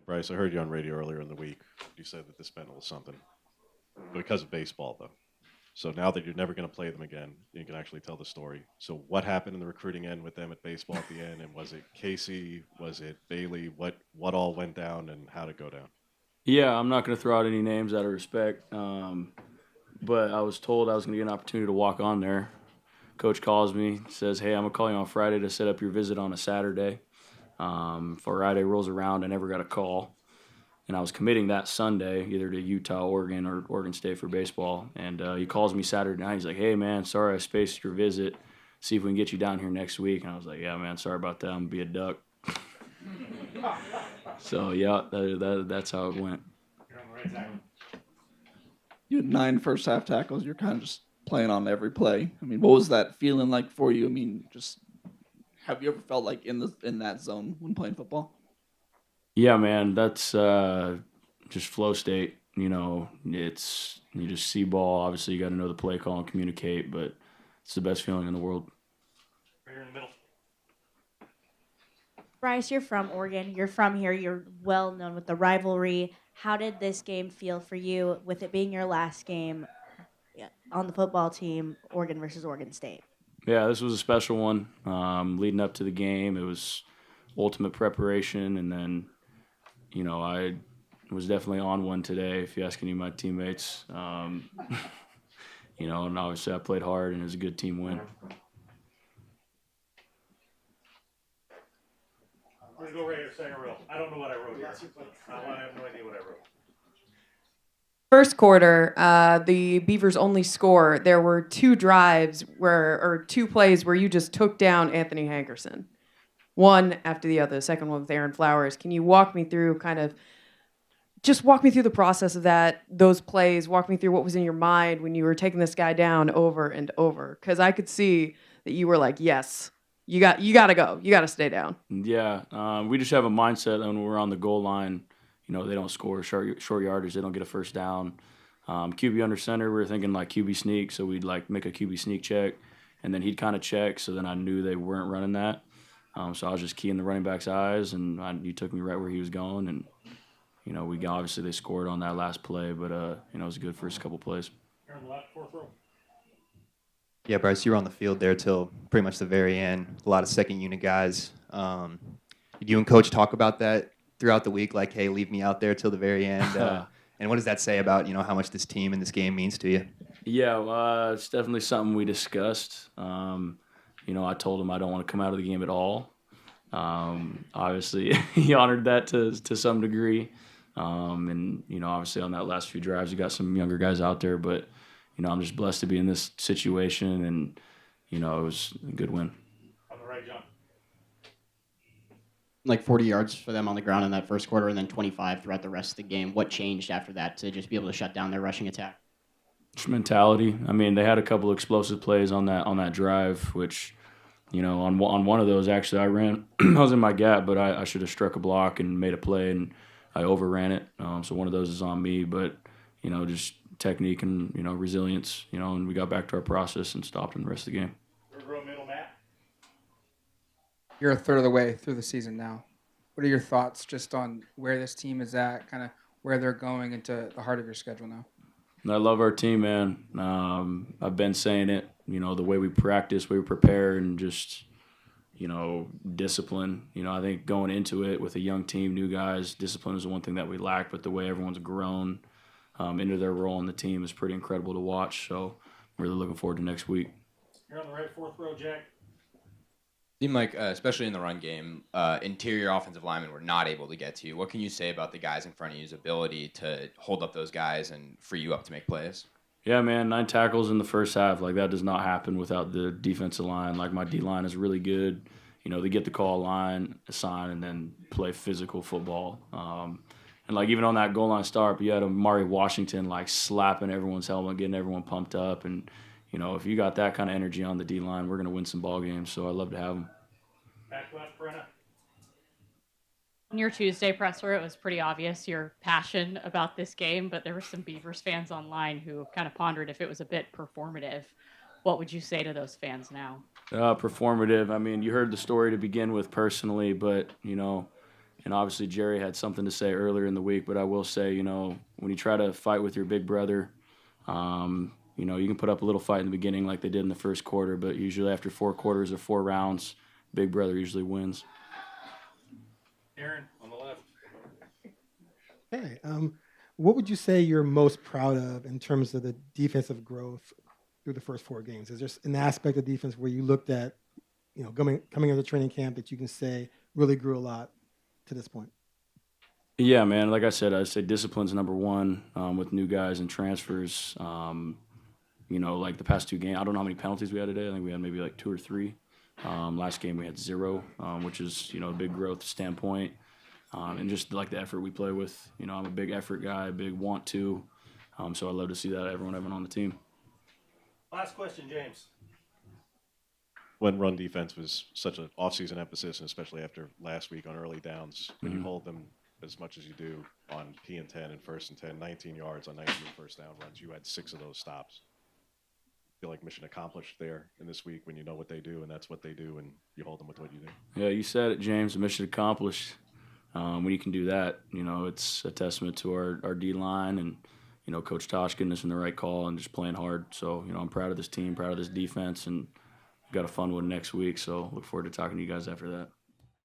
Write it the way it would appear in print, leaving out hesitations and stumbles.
Bryce, I heard you on radio earlier in the week. You said that this meant a little something because of baseball, though. So now that you're never going to play them again, you can actually tell the story. So what happened in the recruiting end with them at baseball at the end, and was it Casey? Was it Bailey? What all went down, and how did it go down? Yeah, I'm not going to throw out any names out of respect, but I was told I was going to get an opportunity to walk on there. Coach calls me, says, "Hey, I'm going to call you on Friday to set up your visit on a Saturday." Friday rolls around, I never got a call. And I was committing that Sunday, either to Utah, Oregon, or Oregon State for baseball. And he calls me Saturday night. He's like, "Hey, man, sorry I spaced your visit. See if we can get you down here next week." And I was like, "Yeah, man, sorry about that. I'm going to be a duck." So, yeah, that's how it went. You had 9 first half tackles. You're kind of just playing on every play. I mean, what was that feeling like for you? I mean, just have you ever felt like in that zone when playing football? Yeah, man, that's just flow state. It's you just see ball. Obviously, you got to know the play call and communicate, but it's the best feeling in the world. Right here in the middle. Bryce, you're from Oregon. You're from here. You're well known with the rivalry. How did this game feel for you, with it being your last game on the football team, Oregon versus Oregon State? Yeah, this was a special one. Leading up to the game, it was ultimate preparation, and then, I was definitely on one today. If you ask any of my teammates, and obviously I played hard, and it was a good team win. I'm going to go right here, second row. I don't know what I wrote here. I have no idea what I wrote. First quarter, the Beavers only score. There were 2 drives or 2 plays where you just took down Anthony Hankerson, one after the other. The second one with Aaron Flowers. Can you walk me through walk me through the process of those plays? Walk me through what was in your mind when you were taking this guy down over and over. Because I could see that you were like, yes, you got to go. You got to stay down. Yeah, we just have a mindset when we're on the goal line. They don't score short yardage. They don't get a first down. QB under center, we were thinking like QB sneak, so we'd like make a QB sneak check, and then he'd kind of check, so then I knew they weren't running that. So I was just keying the running back's eyes, and he took me right where he was going, and obviously they scored on that last play, but it was a good first couple plays. Here on the left, fourth row. Yeah, Bryce, you were on the field there till pretty much the very end. A lot of second unit guys. Did you and Coach talk about that throughout the week? Like, hey, leave me out there till the very end. And what does that say about how much this team and this game means to you? Yeah, it's definitely something we discussed. I told him I don't want to come out of the game at all. Obviously, he honored that to some degree. And obviously on that last few drives, you got some younger guys out there, but I'm just blessed to be in this situation, and it was a good win. On the right, John. Like 40 yards for them on the ground in that first quarter, and then 25 throughout the rest of the game. What changed after that to just be able to shut down their rushing attack? Just mentality. I mean, they had a couple of explosive plays on that drive, which, on one of those, actually, I ran. I was in my gap, but I should have struck a block and made a play, and I overran it. So one of those is on me, but, just technique and, resilience, and we got back to our process and stopped in the rest of the game. Third row, middle, Matt. You're a third of the way through the season now. What are your thoughts just on where this team is at, kind of where they're going into the heart of your schedule now? I love our team, man. I've been saying it, the way we practice, we prepare, and just, discipline. I think going into it with a young team, new guys, discipline is the one thing that we lack, but the way everyone's grown into their role in the team is pretty incredible to watch. So I'm really looking forward to next week. Here on the right, fourth row, Jack. Seemed like, especially in the run game, interior offensive linemen were not able to get to you. What can you say about the guys in front of you's ability to hold up those guys and free you up to make plays? Yeah, man, 9 tackles in the first half. Like, that does not happen without the defensive line. Like, my D-line is really good. They get the call line, assign, and then play physical football. And, like, even on that goal line start, you had Amari Washington, like, slapping everyone's helmet, getting everyone pumped up. And, if you got that kind of energy on the D-line, we're going to win some ball games. So I'd love to have them. Back left, Brenna. In your Tuesday presser, it was pretty obvious your passion about this game, but there were some Beavers fans online who kind of pondered if it was a bit performative. What would you say to those fans now? Performative. I mean, you heard the story to begin with personally, but, And obviously Jerry had something to say earlier in the week, but I will say, you know, when you try to fight with your big brother, you know, you can put up a little fight in the beginning like they did in the first quarter, but usually after 4 quarters or 4 rounds, big brother usually wins. Aaron, on the left. Okay. What would you say you're most proud of in terms of the defensive growth through the first 4 games? Is there an aspect of defense where you looked at, you know, coming into training camp that you can say really grew a lot to this point? Yeah, man. Like I said, I'd say discipline's number one with new guys and transfers. You know, like the past 2 games, I don't know how many penalties we had today. I think we had maybe like 2 or 3. Last game we had 0, which is, you know, a big growth standpoint. And just like the effort we play with. You know, I'm a big effort guy, big want to. So I love to see that everyone having on the team. Last question, James. When run defense was such an off-season emphasis, and especially after last week on early downs, when you hold them as much as you do on P and 10 and 1st and 10, 19 yards on 19 first down runs, you had 6 of those stops. Feel like mission accomplished there in this week when you know what they do, and that's what they do, and you hold them with what you do. Yeah, you said it, James. Mission accomplished. When you can do that, you know, it's a testament to our D-line and, you know, Coach Tosh getting us in the right call and just playing hard. So, you know, I'm proud of this team, proud of this defense, and got a fun one next week. So look forward to talking to you guys after that.